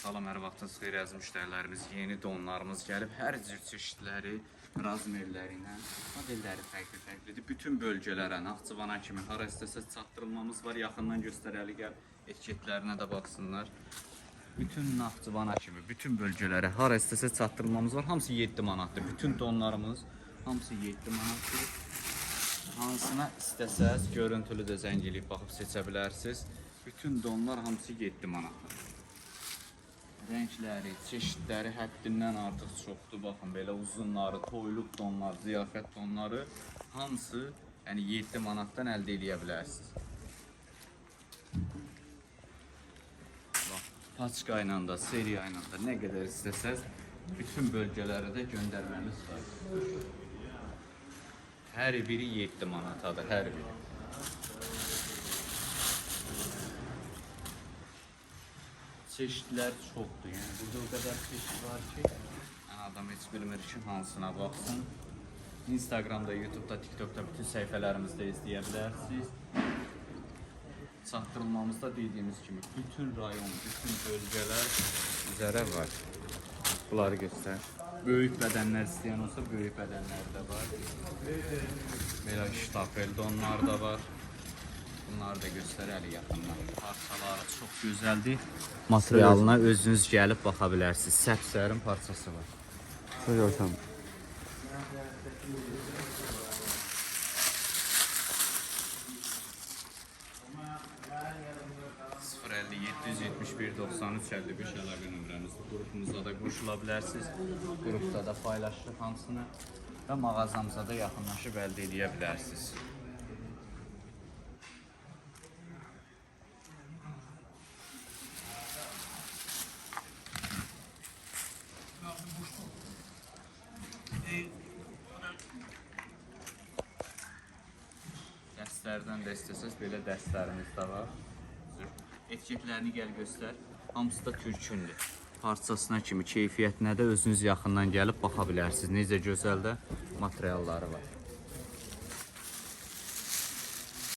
Salam, hər vaxtınız xeyir əziz müştərilərimiz. Yeni donlarımız gəlib. Hər cür çeşidləri, razmerləri ilə, modelləri fərqli-fərqlidir. Bütün bölgələrə, Naxçıvana kimi hara istəsəz çatdırılmamız var. Yaxından göstərəli gəl, etiketlərinə də baxsınlar. Bütün Naxçıvana kimi, bütün bölgələrə hara istəsəz çatdırılmamız var. Hamısı 7 manatdır. Bütün donlarımız hamısı 7 manatdır. Hansına istəsəz görüntülü də zəng eləyib baxıb seçə bilərsiniz. Bütün donlar hamısı 7 manatdır. Renkləri, çeşidləri həddindən artıq çoxdur. Baxın, belə uzunları, toyluq donlar, ziyafət donları hamısı 7 manatdan əldə edə bilərsiniz. Bax, paçka ilə də, seriya ilə də nə qədər istəsəz bütün bölgələrə də göndərməmiz var. Hər biri 7 manatadır, hər biri. Çeşidlər çoxdur, yəni burada o qədər çeşid var ki, adam heç bilmir ki, hansına baxsın. Instagramda, YouTube'da, TikTok'da bütün səhifələrimizdə izləyə bilərsiniz. Çatdırılmamızda dediyimiz kimi bütün rayon, bütün bölgələr üzərə var. Bunları göstər. Böyük bədənlər istəyən olsa, böyük bədənlər də var. Belə ştapel donlar da var. Bunları da göstərəli yaxından. Parçaları çox gözəldir. Materialına özünüz gəlib baxa bilərsiniz. Səpsərin parçası var. Görürsən. (050 771 93 55) əlaqə nömrəmizdir. Qrupumuza da qoşula bilərsiniz. Qrupda da paylaşırıq hamısını və mağazamıza da yaxınlaşıb əldə edə bilərsiniz. Dəstlərdən də istəsəz belə dəstlərimiz də var. Etiketlərini gəl göstər. Hamısı da türkündür. Parçasına kimi, keyfiyyətinə də özünüz yaxından gəlib baxa bilərsiniz. Necə gözəl də materialları var.